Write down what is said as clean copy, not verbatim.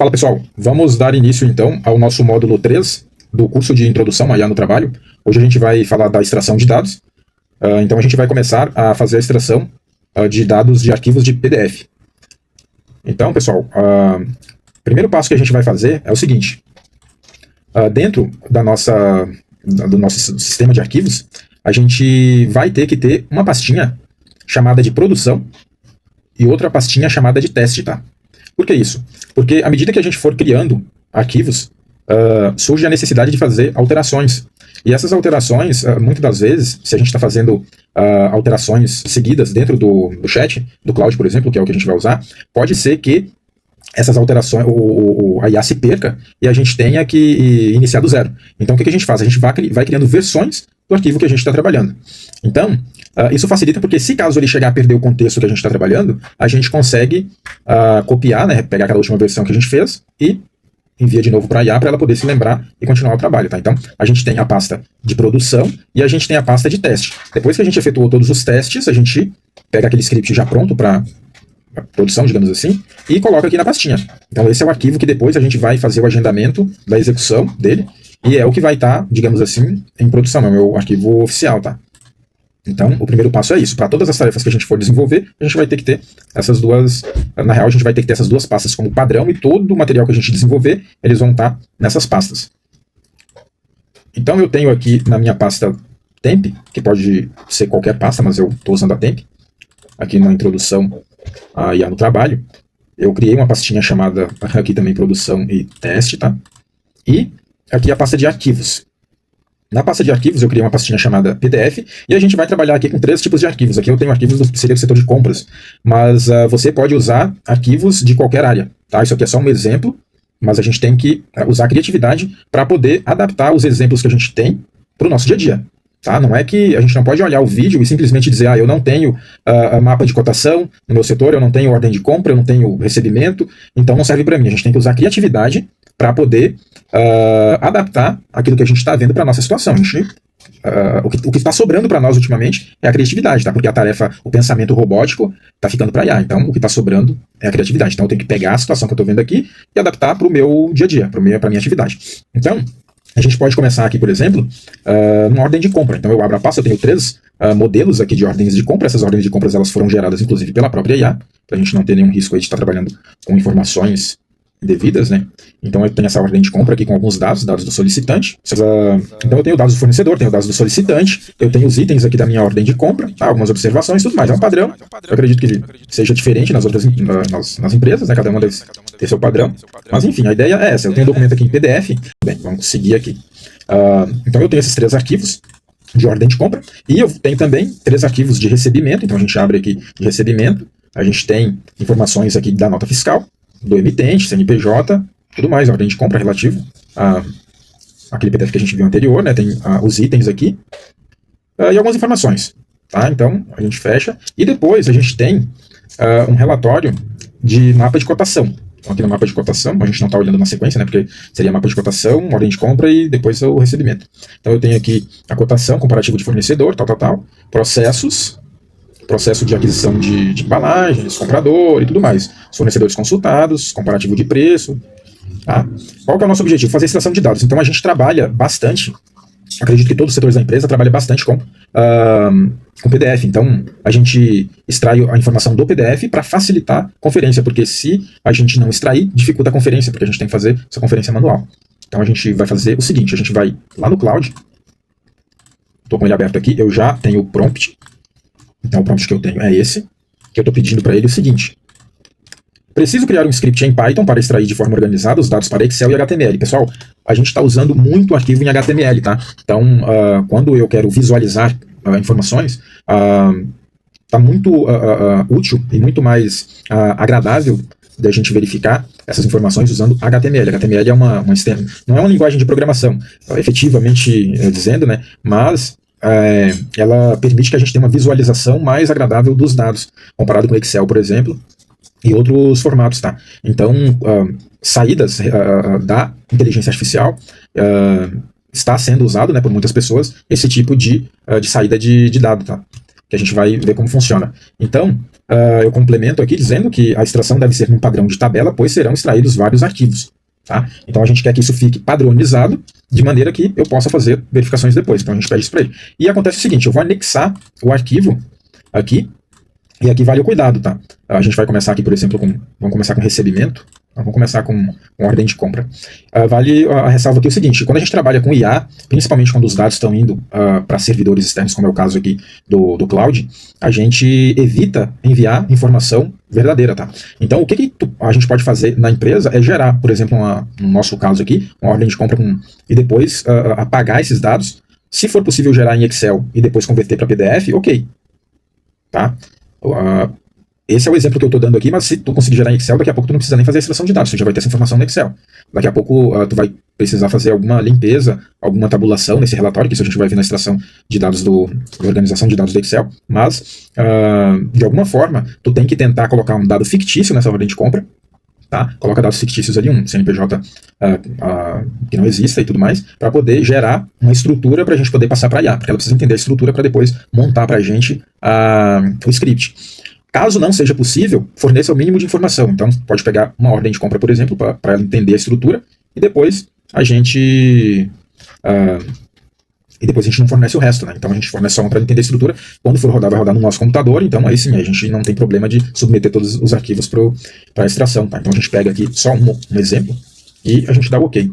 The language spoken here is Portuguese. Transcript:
Fala pessoal, vamos dar início então ao nosso módulo 3 do curso de Introdução a IA no Trabalho. Hoje a gente vai falar da extração de dados. Então a gente vai começar a fazer a extração de dados de arquivos de PDF. Então pessoal, o primeiro passo que a gente vai fazer é o seguinte. Dentro do nosso sistema de arquivos, a gente vai ter que ter uma pastinha chamada de produção e outra pastinha chamada de teste, tá? Por que isso? Porque à medida que a gente for criando arquivos, surge a necessidade de fazer alterações. E essas alterações, muitas das vezes, se a gente está fazendo alterações seguidas dentro do chat, do Cloud, por exemplo, que é o que a gente vai usar, pode ser que essas alterações, a IA se perca e a gente tenha que iniciar do zero. Então o que a gente faz? A gente vai criando versões do arquivo que a gente está trabalhando. Então, isso facilita porque se caso ele chegar a perder o contexto que a gente está trabalhando, a gente consegue copiar, né, pegar aquela última versão que a gente fez e envia de novo para a IA para ela poder se lembrar e continuar o trabalho, tá? Então, a gente tem a pasta de produção e a gente tem a pasta de teste. Depois que a gente efetuou todos os testes, a gente pega aquele script já pronto para produção, digamos assim, e coloca aqui na pastinha. Então, esse é o arquivo que depois a gente vai fazer o agendamento da execução dele e é o que vai estar, digamos assim, em produção, é o meu arquivo oficial, tá? Então, o primeiro passo é isso. Para todas as tarefas que a gente for desenvolver, a gente vai ter que ter essas duas... Na real, a gente vai ter que ter essas duas pastas como padrão e todo o material que a gente desenvolver, eles vão estar nessas pastas. Então, eu tenho aqui na minha pasta temp, que pode ser qualquer pasta, mas eu estou usando a temp. Aqui na introdução a IA no trabalho, eu criei uma pastinha chamada aqui também produção e teste, tá? E aqui a pasta de arquivos. Na pasta de arquivos eu criei uma pastinha chamada PDF e a gente vai trabalhar aqui com 3 tipos de arquivos. Aqui eu tenho arquivos seria do setor de compras, mas você pode usar arquivos de qualquer área, tá? Isso aqui é só um exemplo, mas a gente tem que usar a criatividade para poder adaptar os exemplos que a gente tem para o nosso dia a dia. Tá? Não é que a gente não pode olhar o vídeo e simplesmente dizer, eu não tenho mapa de cotação no meu setor, eu não tenho ordem de compra, eu não tenho recebimento, então não serve para mim. A gente tem que usar a criatividade para poder adaptar aquilo que a gente está vendo para a nossa situação. O que está sobrando para nós ultimamente é a criatividade, tá? Porque a tarefa, o pensamento robótico está ficando para IA. Então, o que está sobrando é a criatividade. Então, eu tenho que pegar a situação que eu estou vendo aqui e adaptar para o meu dia a dia, para a minha atividade. Então, a gente pode começar aqui, por exemplo, numa ordem de compra. Então, eu abro a pasta, eu tenho 3 modelos aqui de ordens de compra. Essas ordens de compras elas foram geradas, inclusive, pela própria IA, para a gente não ter nenhum risco aí de estar trabalhando com informações devidas, né? Então eu tenho essa ordem de compra aqui com alguns dados do solicitante. Então eu tenho dados do fornecedor, tenho dados do solicitante, eu tenho os itens aqui da minha ordem de compra, algumas observações e tudo mais. É um padrão. Eu acredito que seja diferente nas outras nas empresas, né? Cada uma deve ter seu padrão. Mas enfim, a ideia é essa. Eu tenho um documento aqui em PDF. Bem, vamos seguir aqui. Então eu tenho esses 3 arquivos de ordem de compra e eu tenho também 3 arquivos de recebimento. Então a gente abre aqui de recebimento, a gente tem informações aqui da nota fiscal, do emitente, CNPJ, tudo mais, ordem de compra relativo àquele PDF que a gente viu anterior, né? Tem os itens aqui e algumas informações, tá? Então, a gente fecha e depois a gente tem um relatório de mapa de cotação. Então, aqui no mapa de cotação, a gente não está olhando na sequência, né? Porque seria mapa de cotação, ordem de compra e depois o recebimento. Então, eu tenho aqui a cotação, comparativo de fornecedor, processos, processo de aquisição de embalagens, comprador e tudo mais. Os fornecedores consultados, comparativo de preço. Tá? Qual que é o nosso objetivo? Fazer extração de dados. Então a gente trabalha bastante, acredito que todos os setores da empresa trabalham bastante com PDF. Então a gente extrai a informação do PDF para facilitar a conferência, porque se a gente não extrair, dificulta a conferência, porque a gente tem que fazer essa conferência manual. Então a gente vai fazer o seguinte, a gente vai lá no Cloud, estou com ele aberto aqui, eu já tenho o prompt. Então o prompt que eu tenho é esse, que eu estou pedindo para ele o seguinte. Preciso criar um script em Python para extrair de forma organizada os dados para Excel e HTML. Pessoal, a gente está usando muito arquivo em HTML, tá? Então, quando eu quero visualizar informações, está muito útil e muito mais agradável da gente verificar essas informações usando HTML. HTML é não é uma linguagem de programação, efetivamente dizendo, né? Mas ela permite que a gente tenha uma visualização mais agradável dos dados, comparado com o Excel, por exemplo, e outros formatos, tá? Então, saídas da inteligência artificial está sendo usado, né, por muitas pessoas esse tipo de saída de dado, tá? que a gente vai ver como funciona. Então, eu complemento aqui dizendo que a extração deve ser num padrão de tabela, pois serão extraídos vários arquivos. Tá? Então a gente quer que isso fique padronizado, de maneira que eu possa fazer verificações depois. Então a gente pede isso para ele. E acontece o seguinte, eu vou anexar o arquivo aqui, e aqui vale o cuidado, tá? A gente vai começar aqui, por exemplo, vamos começar com recebimento. Vamos começar com ordem de compra. Vale a ressalva aqui o seguinte, quando a gente trabalha com IA, principalmente quando os dados estão indo para servidores externos, como é o caso aqui do cloud, a gente evita enviar informação verdadeira, tá? Então, o que a gente pode fazer na empresa é gerar, por exemplo, no nosso caso aqui, uma ordem de compra e depois apagar esses dados. Se for possível gerar em Excel e depois converter para PDF, ok. Tá? Esse é o exemplo que eu estou dando aqui, mas se tu conseguir gerar em Excel, daqui a pouco tu não precisa nem fazer a extração de dados, tu já vai ter essa informação no Excel. Daqui a pouco tu vai precisar fazer alguma limpeza, alguma tabulação nesse relatório, que isso a gente vai ver na extração de dados da organização de dados do Excel, mas de alguma forma tu tem que tentar colocar um dado fictício nessa ordem de compra, tá? Coloca dados fictícios ali, um CNPJ que não exista e tudo mais, para poder gerar uma estrutura para a gente poder passar para a IA, porque ela precisa entender a estrutura para depois montar para a gente o script. Caso não seja possível, forneça o mínimo de informação. Então, pode pegar uma ordem de compra, por exemplo, para ela entender a estrutura, e depois a gente não fornece o resto, né? Então a gente fornece só uma para entender a estrutura. Quando for rodar, vai rodar no nosso computador, então aí sim, a gente não tem problema de submeter todos os arquivos para a extração, tá? Então a gente pega aqui só um exemplo e a gente dá o OK.